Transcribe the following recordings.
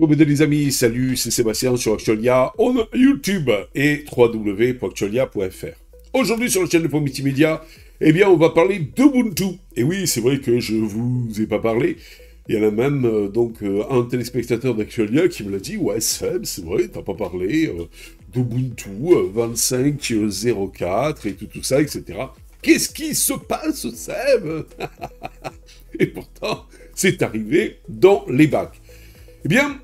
Bon, mesdames les amis, salut, c'est Sébastien sur Actualia, on YouTube et www.actualia.fr. Aujourd'hui sur la chaîne de Pau Multimédia, eh bien on va parler d'Ubuntu. Et oui, c'est vrai que je vous ai pas parlé. Il y en a même un téléspectateur d'Actualia qui me l'a dit, ouais Seb, c'est vrai, t'as pas parlé d'Ubuntu 25.04 et tout ça, etc. Qu'est-ce qui se passe, Seb? Et pourtant, c'est arrivé dans les bacs. Eh bien,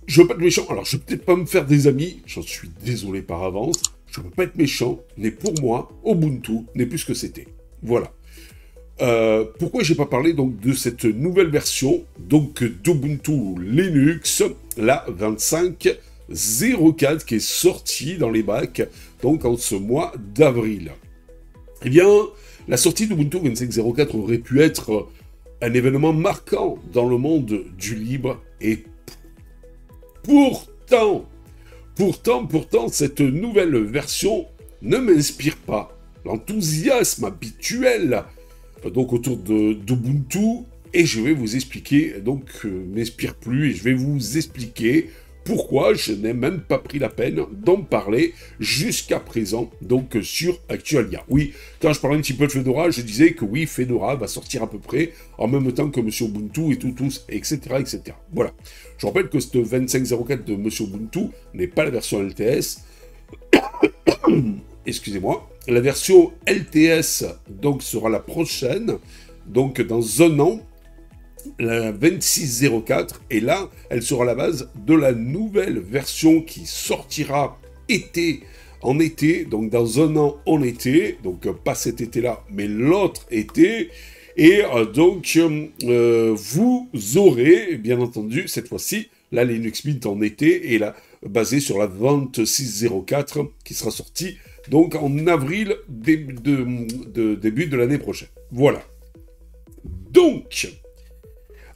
je veux pas être méchant, alors je vais peut-être pas me faire des amis, j'en suis désolé par avance, je veux pas être méchant, mais pour moi, Ubuntu n'est plus ce que c'était. Voilà. Pourquoi j'ai pas parlé donc de cette nouvelle version donc d'Ubuntu Linux, la 25.04 qui est sortie dans les bacs donc en ce mois d'avril. Eh bien, la sortie d'Ubuntu 25.04 aurait pu être un événement marquant dans le monde du libre et pourtant, cette nouvelle version ne m'inspire pas l'enthousiasme habituel donc autour d'Ubuntu, et je vais vous expliquer, donc m'inspire plus, et je vais vous expliquer pourquoi je n'ai même pas pris la peine d'en parler jusqu'à présent, donc sur Actualia. Oui, quand je parlais un petit peu de Fedora, je disais que oui, Fedora va sortir à peu près en même temps que Monsieur Ubuntu et tout, etc., etc. Voilà. Je rappelle que cette 25.04 de Monsieur Ubuntu n'est pas la version LTS. Excusez-moi. La version LTS, donc, sera la prochaine, donc dans un an, la 26.04, et là, elle sera la base de la nouvelle version qui sortira en été, donc dans un an en été, donc pas cet été-là, mais l'autre été, et vous aurez, bien entendu, cette fois-ci, la Linux Mint en été, et là, basée sur la 26.04, qui sera sortie, donc en avril, début de l'année prochaine. Voilà. Donc...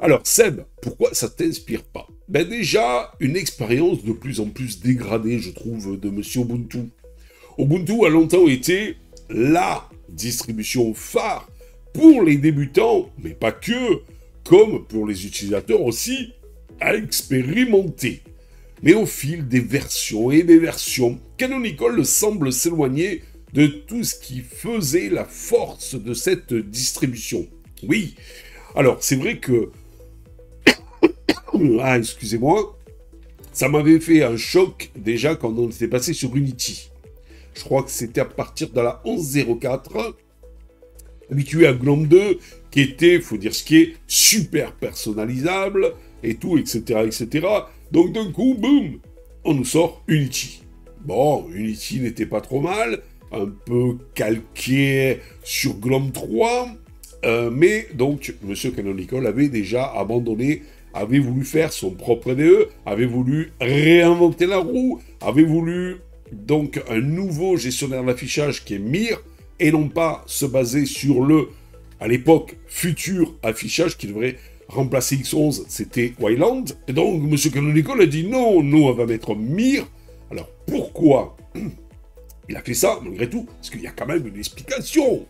Alors, Seb, pourquoi ça t'inspire pas? Ben déjà, une expérience de plus en plus dégradée, je trouve, de Monsieur Ubuntu. Ubuntu a longtemps été la distribution phare pour les débutants, mais pas que, comme pour les utilisateurs aussi, à expérimenter. Mais au fil des versions et des versions, Canonical semble s'éloigner de tout ce qui faisait la force de cette distribution. Oui, alors c'est vrai que ah, excusez-moi, ça m'avait fait un choc déjà quand on s'est passé sur Unity. Je crois que c'était à partir de la 11.04, habitué à GNOME 2, qui était, faut dire ce qui est, super personnalisable, et tout, etc., etc. Donc d'un coup, boum, on nous sort Unity. Bon, Unity n'était pas trop mal, un peu calqué sur GNOME 3, mais donc, Monsieur Canonical avait déjà abandonné, avait voulu faire son propre IDE, avait voulu réinventer la roue, avait voulu donc un nouveau gestionnaire d'affichage qui est Mir, et non pas se baser sur le, à l'époque, futur affichage qui devrait remplacer X11, c'était Wayland. Et donc, M. Canonical a dit non, nous on va mettre Mir. Alors, pourquoi il a fait ça, malgré tout? Parce qu'il y a quand même une explication.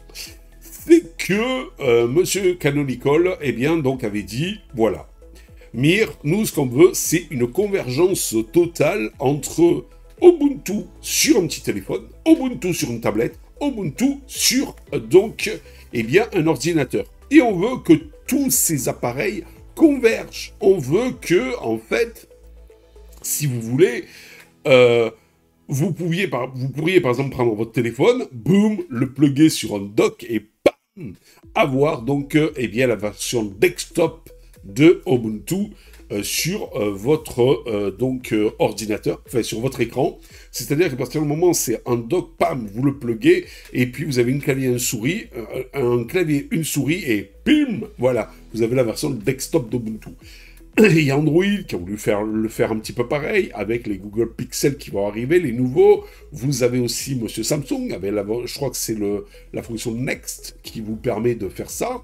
C'est que Monsieur Canonical, eh bien, donc, avait dit, voilà, Mir, nous, ce qu'on veut, c'est une convergence totale entre Ubuntu sur un petit téléphone, Ubuntu sur une tablette, Ubuntu sur, donc, eh bien, un ordinateur. Et on veut que tous ces appareils convergent. On veut que, en fait, si vous voulez, vous pourriez par exemple prendre votre téléphone, boum, le plugger sur un dock et bam, avoir donc, eh bien, la version desktop de Ubuntu sur votre ordinateur, enfin sur votre écran. C'est-à-dire qu'à partir du moment où c'est un dock, pam, vous le pluguez, et puis vous avez une clavier, une souris, une souris, et bim, voilà, vous avez la version desktop d'Ubuntu. Il y a Android qui a voulu le faire un petit peu pareil, avec les Google Pixel qui vont arriver, les nouveaux. Vous avez aussi Monsieur Samsung, avec je crois que c'est la fonction Next qui vous permet de faire ça.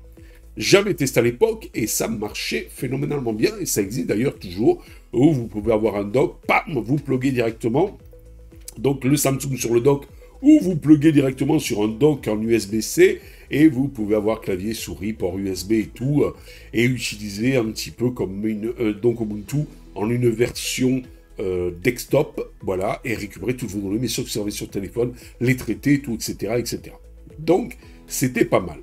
J'avais testé à l'époque et ça marchait phénoménalement bien, et ça existe d'ailleurs toujours, où vous pouvez avoir un dock, pam, vous pluguez directement, donc le Samsung sur le dock, ou vous pluguez directement sur un dock en USB-C, et vous pouvez avoir clavier, souris, port USB et tout, et utiliser un petit peu comme donc Ubuntu en une version desktop, voilà, et récupérer toutes vos données, mais sauvegarder sur téléphone, les traiter, tout, etc., etc. Donc, c'était pas mal.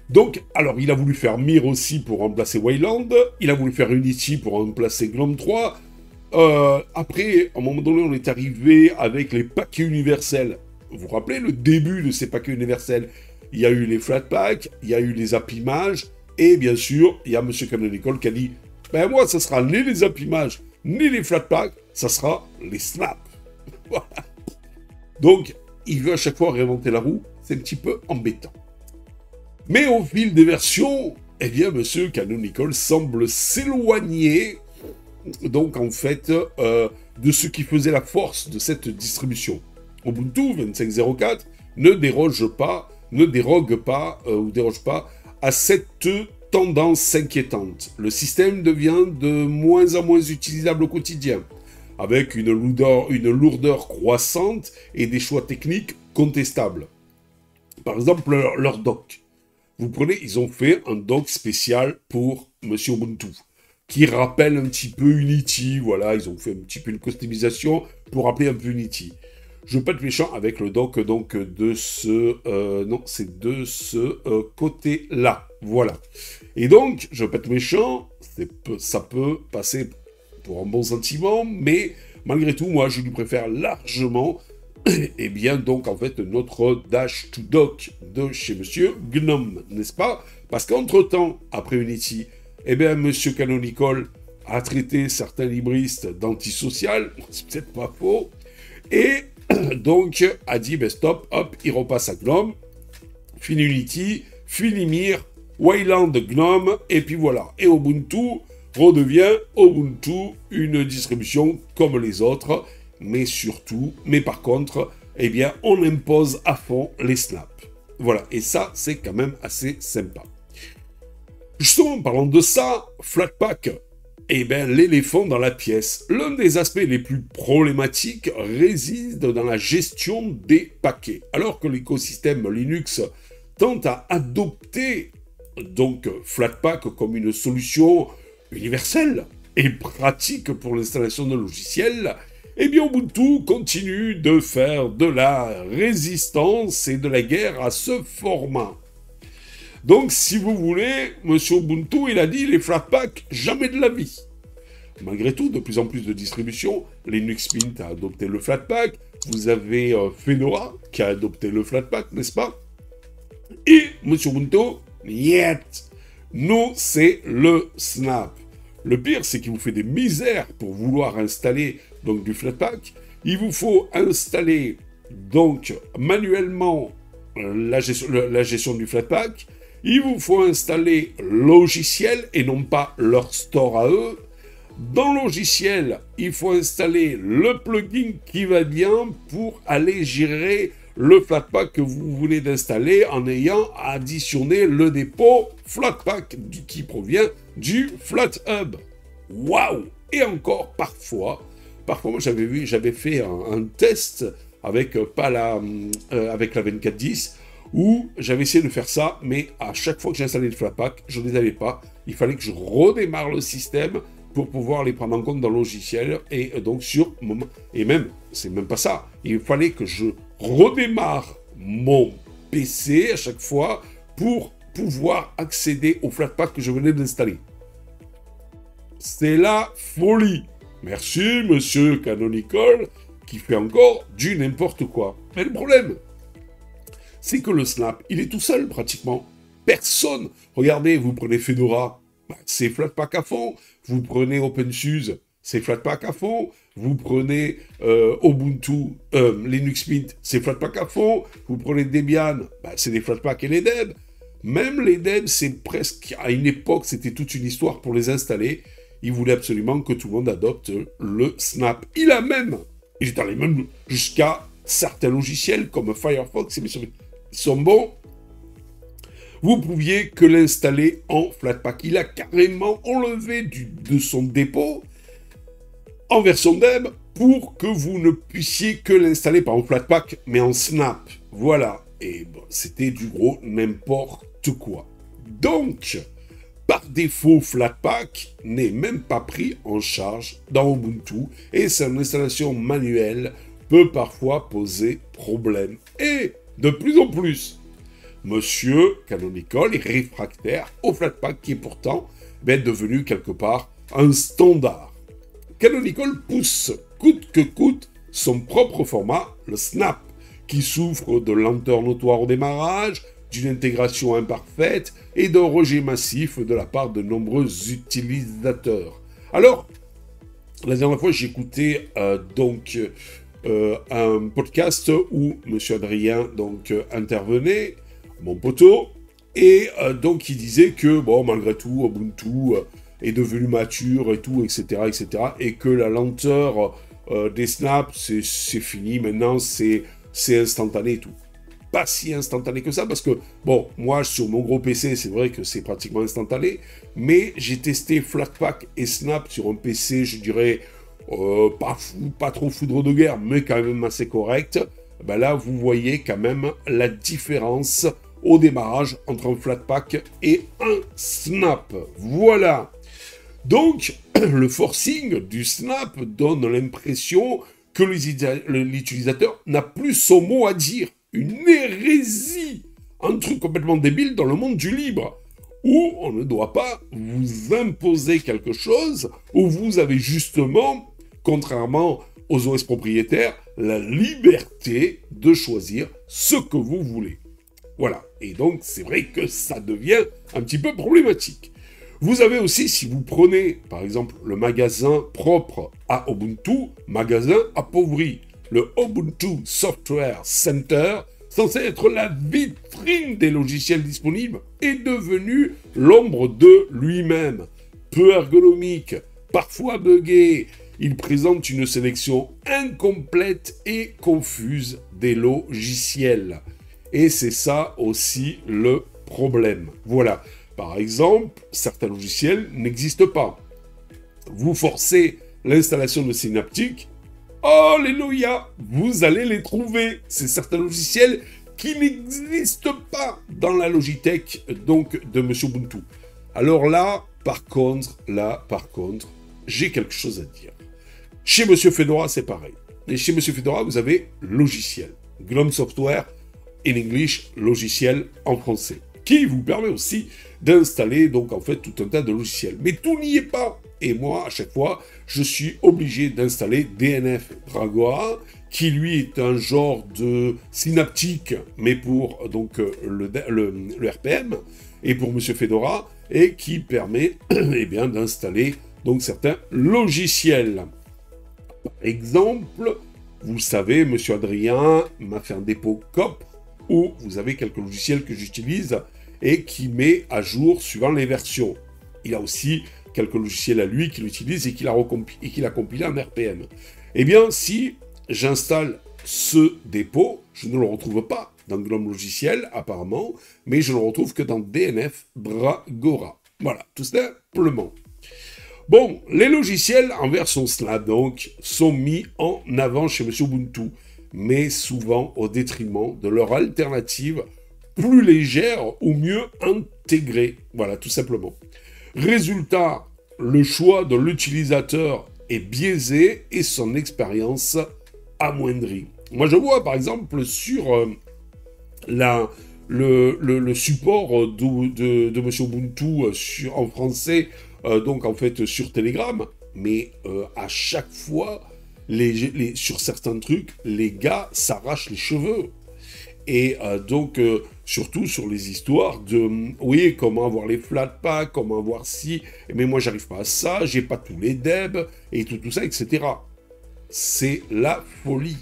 Donc, alors, il a voulu faire Mir aussi pour remplacer Wayland, il a voulu faire Unity pour remplacer GNOME 3. Après, à un moment donné, on est arrivé avec les paquets universels. Vous vous rappelez le début de ces paquets universels? Il y a eu les Flatpak, il y a eu les AppImages, et bien sûr, il y a M. Canonical qui a dit « Ben moi, ça sera ni les AppImages, ni les Flatpak, ça sera les Snap. » Voilà. Donc, il veut à chaque fois réinventer la roue, c'est un petit peu embêtant. Mais au fil des versions, eh bien, M. Canonical semble s'éloigner, donc en fait, de ce qui faisait la force de cette distribution. Ubuntu 25.04 ne déroge pas à cette tendance inquiétante. Le système devient de moins en moins utilisable au quotidien, avec une lourdeur croissante et des choix techniques contestables. Par exemple, leur dock. Vous prenez, ils ont fait un dock spécial pour Monsieur Ubuntu, qui rappelle un petit peu Unity, voilà, ils ont fait un petit peu une customisation pour rappeler un peu Unity. Je veux pas être méchant avec le dock, donc, de ce... non, c'est de ce côté-là, voilà. Et donc, je veux pas être méchant, ça peut passer pour un bon sentiment, mais malgré tout, moi, je lui préfère largement... Et bien donc en fait notre Dash to Dock de chez Monsieur GNOME, n'est-ce pas? Parce qu'entre-temps, après Unity, eh bien Monsieur Canonical a traité certains libristes d'antisocial, c'est peut-être pas faux, et donc a dit ben stop, hop, il repasse à GNOME, fini Unity, fini Mir, Wayland GNOME, et puis voilà. Et Ubuntu redevient Ubuntu, une distribution comme les autres, mais par contre, eh bien, on impose à fond les snaps. Voilà, et ça, c'est quand même assez sympa. Justement, en parlant de ça, Flatpak, eh bien, l'éléphant dans la pièce. L'un des aspects les plus problématiques réside dans la gestion des paquets. Alors que l'écosystème Linux tente à adopter donc Flatpak comme une solution universelle et pratique pour l'installation de logiciels, eh bien Ubuntu continue de faire de la résistance et de la guerre à ce format. Donc si vous voulez, Monsieur Ubuntu, il a dit les Flatpak, jamais de la vie. Malgré tout, de plus en plus de distributions, Linux Mint a adopté le Flatpak, vous avez Fedora qui a adopté le Flatpak, n'est-ce pas? Et Monsieur Ubuntu, niet. Nous, c'est le Snap. Le pire, c'est qu'il vous fait des misères pour vouloir installer donc du Flatpak. Il vous faut installer donc manuellement la gestion du Flatpak. Il vous faut installer logiciel et non pas leur store à eux. Dans logiciel, il faut installer le plugin qui va bien pour aller gérer le Flatpak que vous voulez d'installer en ayant additionné le dépôt Flatpak qui provient du FlatHub. Waouh! Et encore parfois moi j'avais fait un test avec avec la 2410 où j'avais essayé de faire ça, mais à chaque fois que j'installais le Flatpak, je ne les avais pas. Il fallait que je redémarre le système pour pouvoir les prendre en compte dans le logiciel et donc et même, c'est même pas ça, il fallait que je redémarre mon PC à chaque fois pour pouvoir accéder au Flatpak que je venais d'installer. C'est la folie. Merci, Monsieur Canonical, qui fait encore du n'importe quoi. Mais le problème, c'est que le Snap, il est tout seul pratiquement. Personne. Regardez, vous prenez Fedora, c'est Flatpak à fond. Vous prenez OpenSUSE, c'est Flatpak à fond. Vous prenez Ubuntu, Linux Mint, c'est Flatpak à fond. Vous prenez Debian, c'est des Flatpak et les Deb. Même les Deb, c'est presque, à une époque, c'était toute une histoire pour les installer. Il voulait absolument que tout le monde adopte le Snap. Il est allé même jusqu'à certains logiciels comme Firefox, ils sont bons. Vous pouviez que l'installer en Flatpak. Il a carrément enlevé de son dépôt en version Deb pour que vous ne puissiez que l'installer pas en Flatpak, mais en Snap. Voilà. Et bon, c'était du gros n'importe quoi. Donc, Par défaut, Flatpak n'est même pas pris en charge dans Ubuntu et son installation manuelle peut parfois poser problème. Et de plus en plus, Monsieur Canonical est réfractaire au Flatpak qui est pourtant devenu quelque part un standard. Canonical pousse coûte que coûte son propre format, le Snap, qui souffre de lenteur notoire au démarrage, d'une intégration imparfaite et d'un rejet massif de la part de nombreux utilisateurs. Alors, la dernière fois, j'écoutais un podcast où M. Adrien intervenait, mon poteau, et donc il disait que, bon, malgré tout, Ubuntu est devenu mature et tout, etc., et que la lenteur des snaps, c'est fini, maintenant, c'est instantané et tout. Pas si instantané que ça, parce que, bon, moi, sur mon gros PC, c'est vrai que c'est pratiquement instantané, mais j'ai testé Flatpak et Snap sur un PC, je dirais, pas trop foudre de guerre, mais quand même assez correct. Ben là, vous voyez quand même la différence au démarrage entre un Flatpak et un Snap. Voilà. Donc, le forcing du Snap donne l'impression que l'utilisateur n'a plus son mot à dire. Une hérésie, un truc complètement débile dans le monde du libre, où on ne doit pas vous imposer quelque chose, où vous avez justement, contrairement aux OS propriétaires, la liberté de choisir ce que vous voulez. Voilà, et donc c'est vrai que ça devient un petit peu problématique. Vous avez aussi, si vous prenez par exemple le magasin propre à Ubuntu, magasin appauvri, le Ubuntu Software Center, censé être la vitrine des logiciels disponibles, est devenu l'ombre de lui-même. Peu ergonomique, parfois buggé, il présente une sélection incomplète et confuse des logiciels. Et c'est ça aussi le problème. Voilà. Par exemple, certains logiciels n'existent pas. Vous forcez l'installation de Synaptic, oh, alléluia, vous allez les trouver. C'est certains logiciels qui n'existent pas dans la Logitech donc de M. Ubuntu. Alors là, par contre, j'ai quelque chose à dire. Chez M. Fedora, c'est pareil. Et chez M. Fedora, vous avez logiciel. GNOME Software, in English, logiciel en français, qui vous permet aussi d'installer donc en fait tout un tas de logiciels. Mais tout n'y est pas. Et moi, à chaque fois, je suis obligé d'installer DNF Dragora, qui lui est un genre de synaptique, mais pour donc le RPM, et pour Monsieur Fedora, et qui permet eh bien d'installer donc certains logiciels. Par exemple, vous savez, Monsieur Adrien m'a fait un dépôt COP, où vous avez quelques logiciels que j'utilise et qui met à jour suivant les versions. Il a aussi quelques logiciels à lui qu'il utilise et qu'il a compilé en RPM. Eh bien, si j'installe ce dépôt, je ne le retrouve pas dans GNOME Logiciel, apparemment, mais je ne le retrouve que dans DNF Dragora. Voilà, tout simplement. Bon, les logiciels en version Snap, donc, sont mis en avant chez M. Ubuntu, mais souvent au détriment de leur alternative plus légère ou mieux intégrée. Voilà, tout simplement. Résultat, le choix de l'utilisateur est biaisé et son expérience amoindrie. Moi, je vois, par exemple, sur le support de M. Ubuntu en français, donc en fait sur Telegram, mais à chaque fois, sur certains trucs, les gars s'arrachent les cheveux. Et donc, surtout sur les histoires de, oui, comment avoir les Flatpak, comment avoir ci, mais moi j'arrive pas à ça, j'ai pas tous les debs, et tout ça, etc. C'est la folie.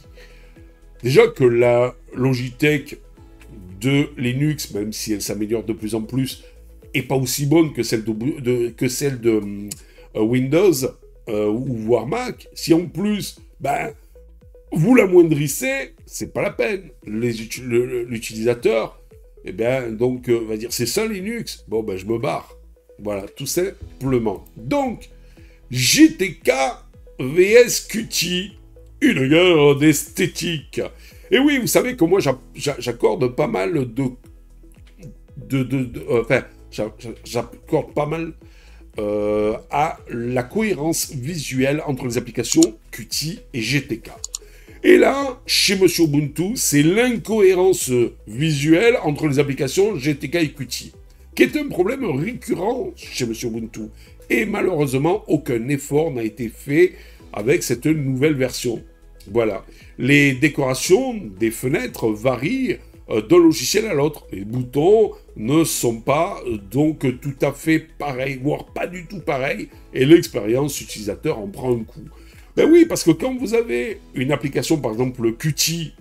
Déjà que la Logitech de Linux, même si elle s'améliore de plus en plus, est pas aussi bonne que celle de Windows, ou voire Mac, si en plus, vous l'amoindrissez, c'est pas la peine. L'utilisateur, eh bien, donc, va dire, c'est ça Linux. Bon, je me barre. Voilà, tout simplement. Donc, GTK vs Qt, une guerre d'esthétique. Et oui, vous savez que moi, j'accorde pas mal enfin, j'accorde pas mal à la cohérence visuelle entre les applications Qt et GTK. Et là, chez Monsieur Ubuntu, c'est l'incohérence visuelle entre les applications GTK et Qt, qui est un problème récurrent chez Monsieur Ubuntu. Et malheureusement, aucun effort n'a été fait avec cette nouvelle version. Voilà. Les décorations des fenêtres varient d'un logiciel à l'autre. Les boutons ne sont pas donc tout à fait pareils, voire pas du tout pareils, et l'expérience utilisateur en prend un coup. Ben oui, parce que quand vous avez une application, par exemple Qt,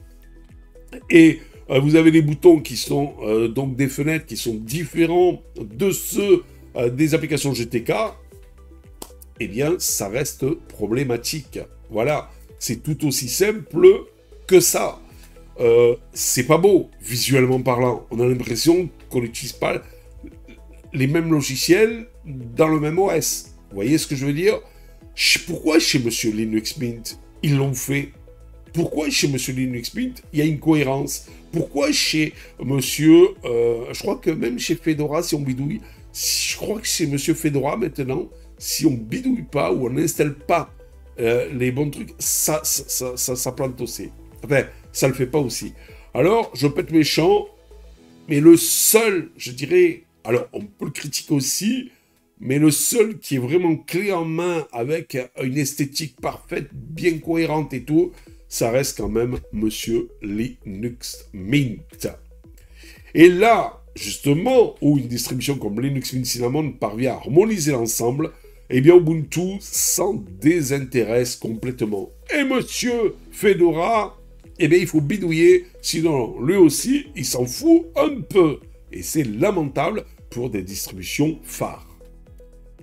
et vous avez des boutons qui sont donc des fenêtres qui sont différents de ceux des applications GTK, eh bien, ça reste problématique. Voilà, c'est tout aussi simple que ça. C'est pas beau, visuellement parlant. On a l'impression qu'on n'utilise pas les mêmes logiciels dans le même OS. Vous voyez ce que je veux dire? Pourquoi chez Monsieur Linux Mint, ils l'ont fait? Pourquoi chez Monsieur Linux Mint, il y a une cohérence? Pourquoi chez Monsieur... je crois que même chez Fedora, si on bidouille... Je crois que chez Monsieur Fedora, maintenant, si on bidouille pas ou on n'installe pas les bons trucs, ça plante aussi. Enfin, ça le fait pas aussi. Alors, je peux être méchant, mais le seul, je dirais... Alors, on peut le critiquer aussi, mais le seul qui est vraiment clé en main avec une esthétique parfaite, bien cohérente et tout, ça reste quand même Monsieur Linux Mint. Et là, justement, où une distribution comme Linux Mint Cinnamon parvient à harmoniser l'ensemble, eh bien Ubuntu s'en désintéresse complètement. Et Monsieur Fedora, eh bien il faut bidouiller, sinon lui aussi, il s'en fout un peu. Et c'est lamentable pour des distributions phares.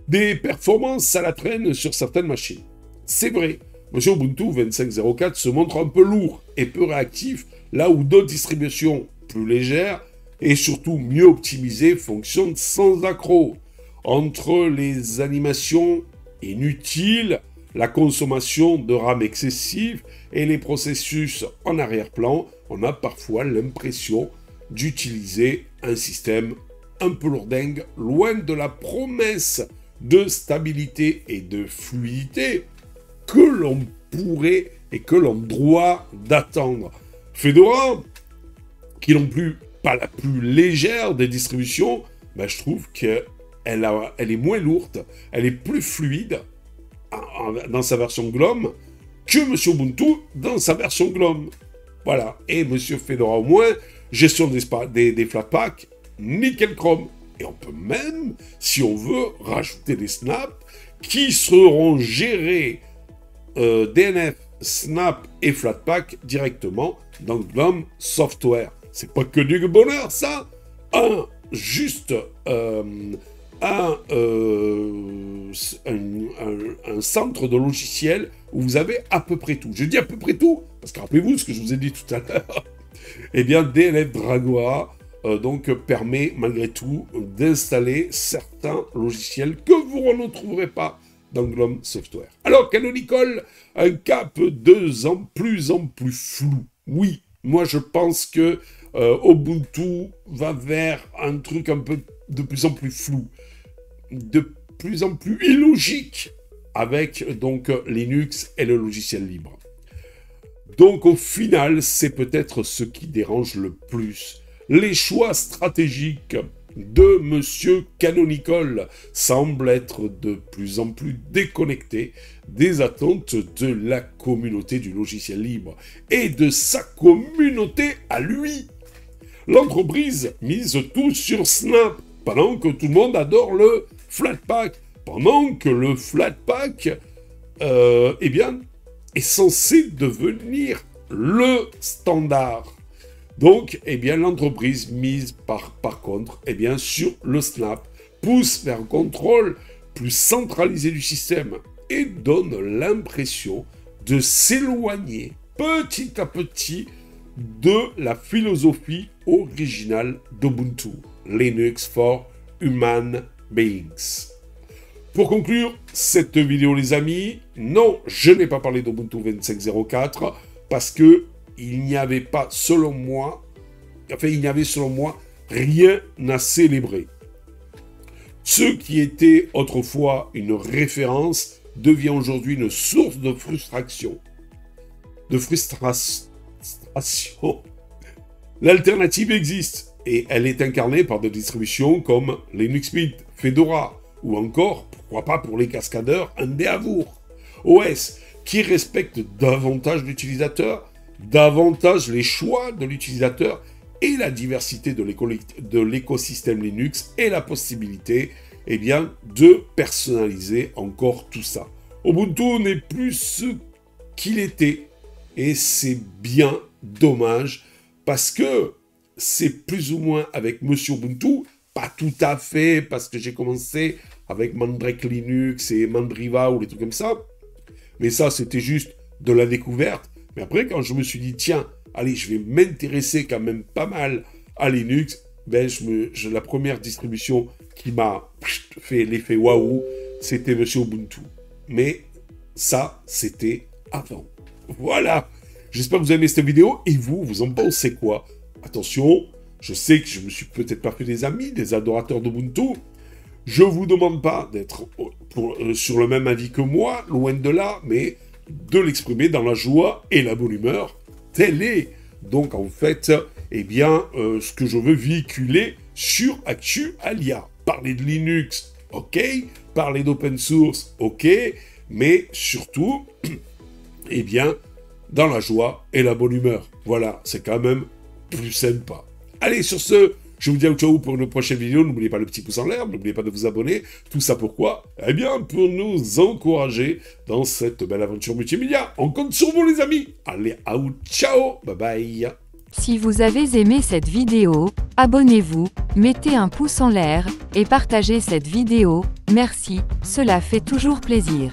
Des performances à la traîne sur certaines machines. C'est vrai, Monsieur Ubuntu 25.04 se montre un peu lourd et peu réactif, là où d'autres distributions plus légères et surtout mieux optimisées fonctionnent sans accroc. Entre les animations inutiles, la consommation de RAM excessive et les processus en arrière-plan, on a parfois l'impression d'utiliser un système un peu lourdingue, loin de la promesse de stabilité et de fluidité que l'on pourrait et que l'on doit d'attendre. Fedora, qui non plus pas la plus légère des distributions, ben je trouve qu'elle est moins lourde, elle est plus fluide dans sa version GNOME que Monsieur Ubuntu dans sa version GNOME. Voilà. Et Monsieur Fedora au moins, gestion des Flatpak, nickel chrome. Et on peut même, si on veut, rajouter des snaps qui seront gérés DNF, Snap et Flatpak directement dans GNOME Software. C'est pas que du bonheur, ça. Un centre de logiciels où vous avez à peu près tout. Je dis à peu près tout, parce que rappelez-vous ce que je vous ai dit tout à l'heure. Eh bien, DNF Dragua donc permet malgré tout d'installer certains logiciels que vous ne retrouverez pas dans GNOME Software. Alors, Canonical, un cap de plus en plus flou. Oui, moi je pense que Ubuntu va vers un truc un peu de plus en plus flou, de plus en plus illogique avec donc Linux et le logiciel libre. Donc au final, c'est peut-être ce qui dérange le plus. Les choix stratégiques de Monsieur Canonical semblent être de plus en plus déconnectés des attentes de la communauté du logiciel libre et de sa communauté à lui. L'entreprise mise tout sur Snap, pendant que tout le monde adore le Flatpak, pendant que le Flatpak, eh bien, est censé devenir le standard. Donc, eh bien, l'entreprise mise par contre, eh bien, sur le Snap, pousse vers un contrôle plus centralisé du système et donne l'impression de s'éloigner petit à petit de la philosophie originale d'Ubuntu, Linux for Human Beings. Pour conclure cette vidéo, les amis, non, je n'ai pas parlé d'Ubuntu 25.04 parce que il n'y avait pas, selon moi, rien à célébrer. Ce qui était autrefois une référence devient aujourd'hui une source de frustration. De frustration. L'alternative existe et elle est incarnée par des distributions comme Linux Mint, Fedora ou encore, pourquoi pas pour les cascadeurs, Endeavour. OS qui respecte davantage l'utilisateur, davantage les choix de l'utilisateur et la diversité de l'écosystème Linux et la possibilité, eh bien, de personnaliser encore tout ça. Ubuntu n'est plus ce qu'il était et c'est bien dommage parce que c'est plus ou moins avec Monsieur Ubuntu, pas tout à fait parce que j'ai commencé avec Mandrake Linux et Mandriva ou les trucs comme ça, mais ça c'était juste de la découverte. Mais après quand je me suis dit tiens, allez je vais m'intéresser quand même pas mal à Linux, ben la première distribution qui m'a fait l'effet waouh, c'était Monsieur Ubuntu. Mais ça c'était avant. Voilà. J'espère que vous avez aimé cette vidéo et vous en pensez quoi? Attention, je sais que je me suis peut-être pas fait des amis, des adorateurs d'Ubuntu. Je vous demande pas d'être sur le même avis que moi, loin de là, mais de l'exprimer dans la joie et la bonne humeur. Telle est donc en fait, eh bien, ce que je veux véhiculer sur Actualia. Parler de Linux, ok. Parler d'open source, ok. Mais surtout, eh bien, dans la joie et la bonne humeur. Voilà, c'est quand même plus sympa. Allez, sur ce, je vous dis ciao pour une prochaine vidéo. N'oubliez pas le petit pouce en l'air, n'oubliez pas de vous abonner. Tout ça pourquoi? Eh bien, pour nous encourager dans cette belle aventure multimédia. On compte sur vous, les amis. Allez, ciao, bye bye. Si vous avez aimé cette vidéo, abonnez-vous, mettez un pouce en l'air et partagez cette vidéo. Merci, cela fait toujours plaisir.